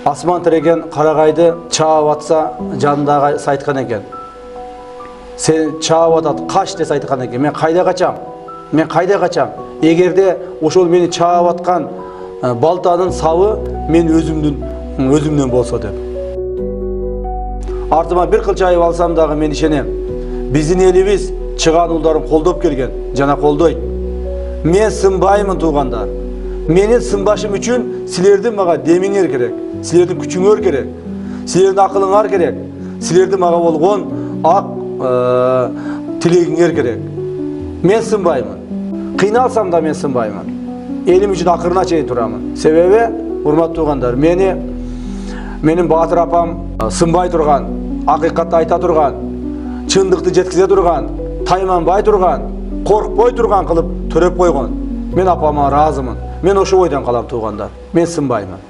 Асман тіреген қарағайды чаап атса жанындағы айтқан екен. Сен чаап атады, қаш десе айтқан екен. Мен қайда қачам? Егерде ошол мені чаап атқан балтаның сабы мен өзімнен болса деп. Артыма бір қыл жайып алсам дағы мен ішенем. Біздің еліміз чыған ұлдарын қолдап келген, жана қолдайды. Мен сынбаймын туғандар. Менің сынбашым үшін сілердің маға демеңер керек, сілердің күчіңер керек, сілердің ақылыңар керек, сілердің маға болған ақ тілегіңер керек. Мен сынбаймын. Қиналсам да мен сынбаймын. Елім үшін ақырына чейін тұрамын. Себебі, урмат туғандар, менің батыр апам сынбай тұрған, ақиқатты айта тұрған, чындықты жеткізе тұрған, тайманбай тұрған, қорықпай тұрған қылып төреп қойған. Мен апама разымын. Мен ошо ойдан қалам туғандар. Мен сынбаймын.